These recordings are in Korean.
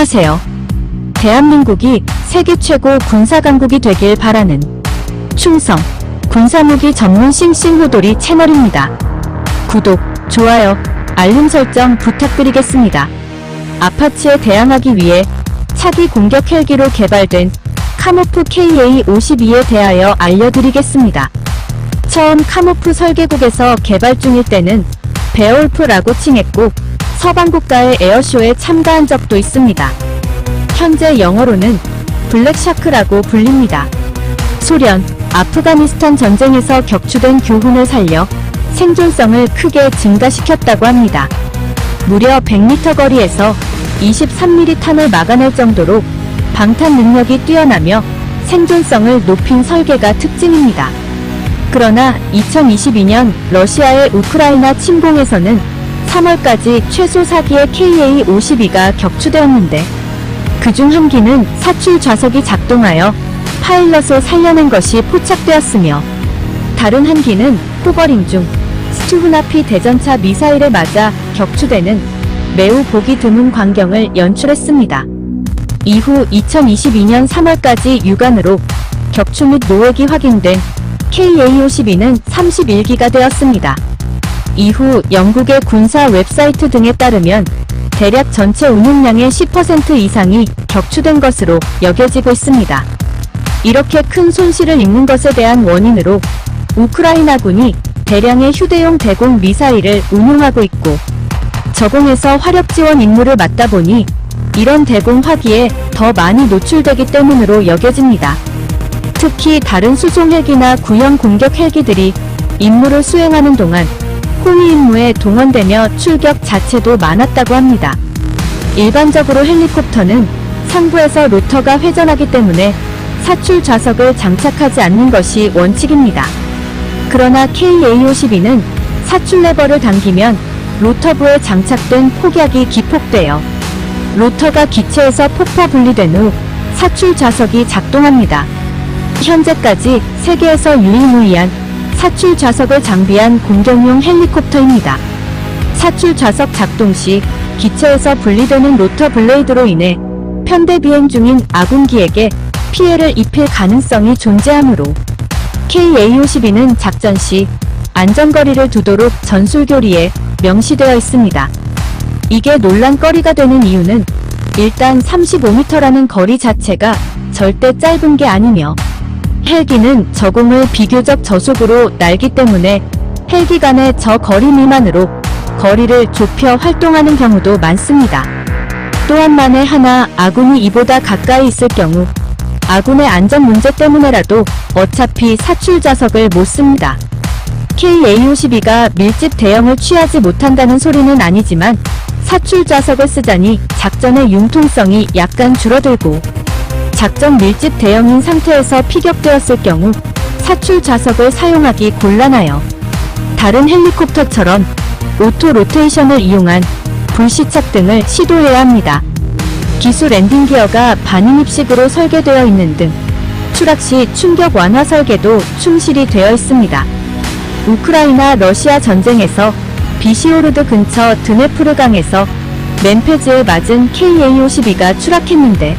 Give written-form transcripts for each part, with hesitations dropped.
해주세요. 대한민국이 세계 최고 군사강국이 되길 바라는 충성, 군사무기 전문 싱싱호돌이 채널입니다. 구독, 좋아요, 알림 설정 부탁드리겠습니다. 아파치에 대항하기 위해 차기 공격 헬기로 개발된 카모프 KA-52에 대하여 알려드리겠습니다. 처음 카모프 설계국에서 개발 중일 때는 베어울프라고 칭했고 서방 국가의 에어쇼에 참가한 적도 있습니다. 현재 영어로는 블랙샤크라고 불립니다. 소련, 아프가니스탄 전쟁에서 격추된 교훈을 살려 생존성을 크게 증가시켰다고 합니다. 무려 100m 거리에서 23mm 탄을 막아낼 정도로 방탄 능력이 뛰어나며 생존성을 높인 설계가 특징입니다. 그러나 2022년 러시아의 우크라이나 침공에서는 3월까지 최소 4기의 KA-52가 격추되었는데 그중 한 기는 사출 좌석이 작동하여 파일럿을 살려낸 것이 포착되었으며 다른 한 기는 호버링 중 스투흐나피 대전차 미사일에 맞아 격추되는 매우 보기 드문 광경을 연출했습니다. 이후 2022년 3월까지 육안으로 격추 및 노획이 확인된 KA-52는 31기가 되었습니다. 이후 영국의 군사 웹사이트 등에 따르면 대략 전체 운용량의 10% 이상이 격추된 것으로 여겨지고 있습니다. 이렇게 큰 손실을 입는 것에 대한 원인으로 우크라이나군이 대량의 휴대용 대공 미사일을 운용하고 있고 저공에서 화력 지원 임무를 맡다 보니 이런 대공 화기에 더 많이 노출되기 때문으로 여겨집니다. 특히 다른 수송 헬기나 구형 공격 헬기들이 임무를 수행하는 동안 호위 임무에 동원되며 출격 자체도 많았다고 합니다. 일반적으로 헬리콥터는 상부에서 로터가 회전하기 때문에 사출 좌석을 장착하지 않는 것이 원칙입니다. 그러나 KA-52는 사출 레버를 당기면 로터부에 장착된 폭약이 기폭되어 로터가 기체에서 폭파 분리된 후 사출 좌석이 작동합니다. 현재까지 세계에서 유일무이한 사출 좌석을 장비한 공격용 헬리콥터입니다. 사출 좌석 작동 시 기체에서 분리되는 로터 블레이드로 인해 편대 비행 중인 아군기에게 피해를 입힐 가능성이 존재하므로 KA-52는 작전 시 안전거리를 두도록 전술교리에 명시되어 있습니다. 이게 논란거리가 되는 이유는 일단 35m라는 거리 자체가 절대 짧은 게 아니며 헬기는 저공을 비교적 저속으로 날기 때문에 헬기 간의 저 거리 미만으로 거리를 좁혀 활동하는 경우도 많습니다. 또한 만에 하나 아군이 이보다 가까이 있을 경우 아군의 안전 문제 때문에라도 어차피 사출 좌석을 못 씁니다. KA-52가 밀집 대형을 취하지 못한다는 소리는 아니지만 사출 좌석을 쓰자니 작전의 융통성이 약간 줄어들고 작전 밀집 대형인 상태에서 피격되었을 경우 사출 좌석을 사용하기 곤란하여 다른 헬리콥터처럼 오토 로테이션을 이용한 불시착 등을 시도해야 합니다. 기수 랜딩 기어가 반인입식으로 설계되어 있는 등 추락 시 충격 완화 설계도 충실히 되어 있습니다. 우크라이나 러시아 전쟁에서 비시오르드 근처 드네프르강에서 맨페즈에 맞은 KA-52가 추락했는데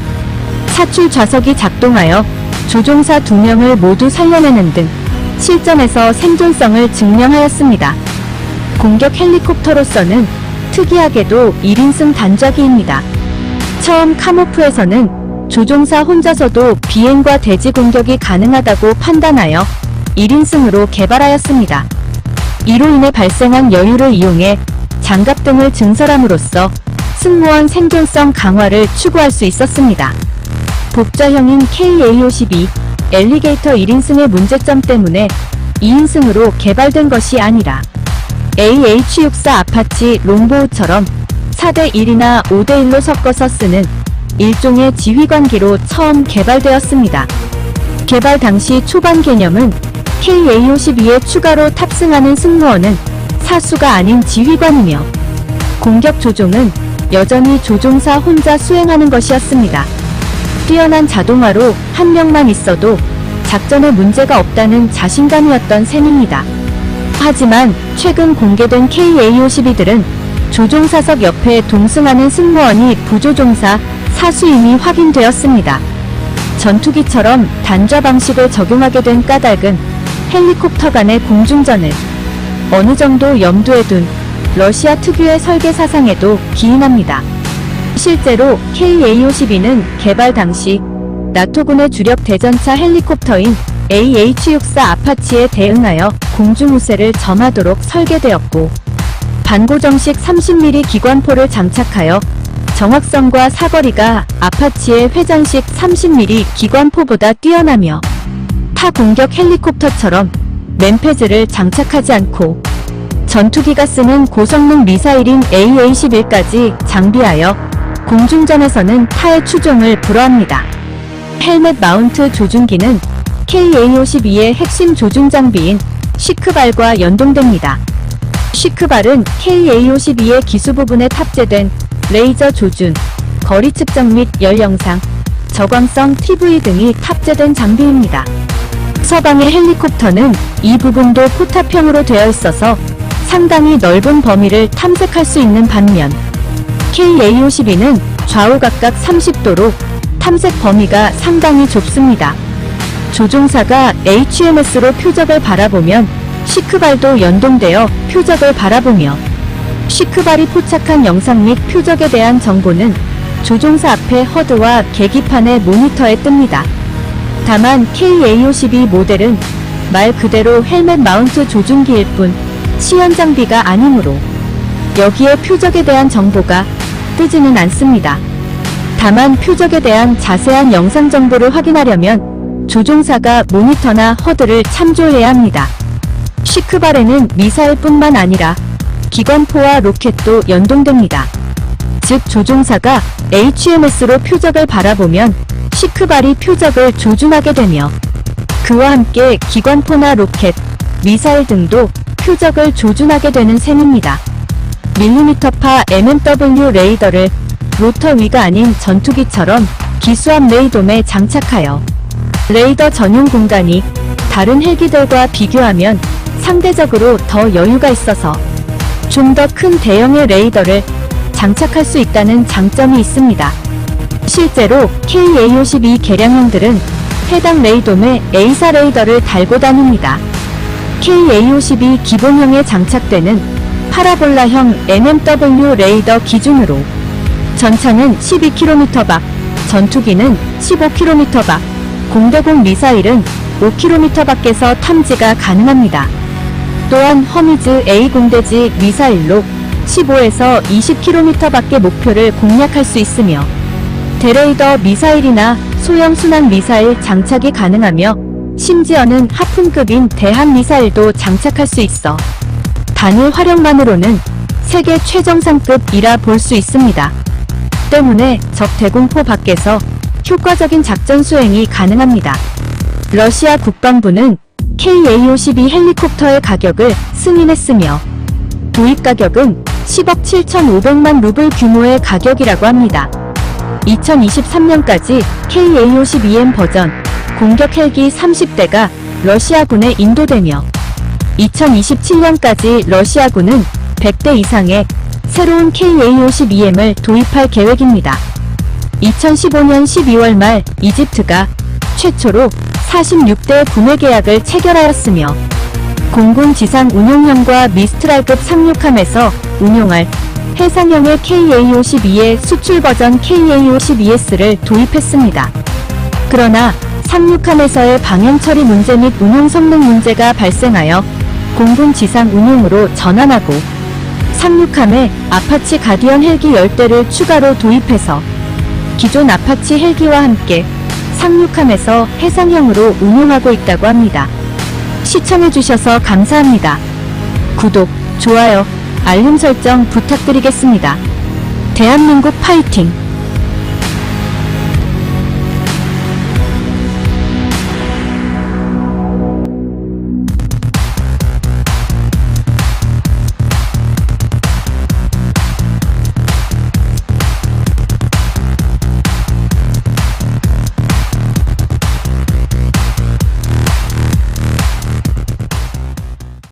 사출 좌석이 작동하여 조종사 2명을 모두 살려내는 등 실전에서 생존성을 증명하였습니다. 공격 헬리콥터로서는 특이하게도 1인승 단좌기입니다. 처음 카모프에서는 조종사 혼자서도 비행과 대지 공격이 가능하다고 판단하여 1인승으로 개발하였습니다. 이로 인해 발생한 여유를 이용해 장갑 등을 증설함으로써 승무원 생존성 강화를 추구할 수 있었습니다. 복좌형인 KA-52 엘리게이터 1인승의 문제점 때문에 2인승으로 개발된 것이 아니라 AH-64 아파치 롱보우처럼 4대1이나 5대1로 섞어서 쓰는 일종의 지휘관기로 처음 개발되었습니다. 개발 당시 초반 개념은 KA-52에 추가로 탑승하는 승무원은 사수가 아닌 지휘관이며 공격 조종은 여전히 조종사 혼자 수행하는 것이었습니다. 뛰어난 자동화로 한 명만 있어도 작전에 문제가 없다는 자신감이었던 셈입니다. 하지만 최근 공개된 KA-52들은 조종사석 옆에 동승하는 승무원이 부조종사 사수 이미 확인되었습니다. 전투기처럼 단좌 방식을 적용하게 된 까닭은 헬리콥터 간의 공중전을 어느 정도 염두에 둔 러시아 특유의 설계 사상에도 기인합니다. 실제로 KA-52는 개발 당시 나토군의 주력 대전차 헬리콥터인 AH-64 아파치에 대응하여 공중우세를 점하도록 설계되었고, 반고정식 30mm 기관포를 장착하여 정확성과 사거리가 아파치의 회전식 30mm 기관포보다 뛰어나며, 타 공격 헬리콥터처럼 맨패즈를 장착하지 않고 전투기가 쓰는 고성능 미사일인 AA-11까지 장비하여 공중전에서는 타의 추종을 불허합니다. 헬멧 마운트 조준기는 KA-52의 핵심 조준 장비인 시크발과 연동됩니다. 시크발은 KA-52의 기수 부분에 탑재된 레이저 조준, 거리 측정 및 열 영상, 저광성 TV 등이 탑재된 장비입니다. 서방의 헬리콥터는 이 부분도 포탑형으로 되어 있어서 상당히 넓은 범위를 탐색할 수 있는 반면, KA-52는 좌우 각각 30도로 탐색 범위가 상당히 좁습니다. 조종사가 HMS로 표적을 바라보면 시크발도 연동되어 표적을 바라보며, 시크발이 포착한 영상 및 표적에 대한 정보는 조종사 앞의 허드와 계기판의 모니터에 뜹니다. 다만 KA-52 모델은 말 그대로 헬멧 마운트 조준기일 뿐 시연 장비가 아니므로 여기에 표적에 대한 정보가 뜨지는 않습니다. 다만 표적에 대한 자세한 영상 정보를 확인하려면 조종사가 모니터나 허드를 참조해야 합니다. 시크발에는 미사일뿐만 아니라 기관포와 로켓도 연동됩니다. 즉 조종사가 HMS로 표적을 바라보면 시크발이 표적을 조준하게 되며, 그와 함께 기관포나 로켓, 미사일 등도 표적을 조준하게 되는 셈입니다. 밀리미터파 MMW 레이더를 로터 위가 아닌 전투기처럼 기수함 레이돔에 장착하여 레이더 전용 공간이 다른 헬기들과 비교하면 상대적으로 더 여유가 있어서 좀 더 큰 대형의 레이더를 장착할 수 있다는 장점이 있습니다. 실제로 KA-52 개량형들은 해당 레이돔에 A사 레이더를 달고 다닙니다. KA-52 기본형에 장착되는 파라볼라형 MMW 레이더 기준으로 전차는 12km 밖, 전투기는 15km 밖, 공대공 미사일은 5km 밖에서 탐지가 가능합니다. 또한 허미즈 A 공대지 미사일로 15에서 20km 밖의 목표를 공략할 수 있으며, 대레이더 미사일이나 소형 순항 미사일 장착이 가능하며, 심지어는 하푼급인 대함 미사일도 장착할 수 있어 단일 화력만으로는 세계 최정상급이라 볼 수 있습니다. 때문에 적 대공포 밖에서 효과적인 작전 수행이 가능합니다. 러시아 국방부는 KA-52 헬리콥터의 가격을 승인했으며, 도입 가격은 10억 7,500만 루블 규모의 가격이라고 합니다. 2023년까지 KA-52M 버전 공격 헬기 30대가 러시아군에 인도되며, 2027년까지 러시아군은 100대 이상의 새로운 KA-52M을 도입할 계획입니다. 2015년 12월 말 이집트가 최초로 46대 구매 계약을 체결하였으며, 공군 지상 운용형과 미스트랄급 상륙함에서 운용할 해상형의 KA-52의 수출 버전 KA-52S를 도입했습니다. 그러나 상륙함에서의 방향 처리 문제 및 운용 성능 문제가 발생하여 공군 지상 운용으로 전환하고, 상륙함에 아파치 가디언 헬기 10대를 추가로 도입해서 기존 아파치 헬기와 함께 상륙함에서 해상형으로 운용하고 있다고 합니다. 시청해주셔서 감사합니다. 구독, 좋아요, 알림 설정 부탁드리겠습니다. 대한민국 파이팅!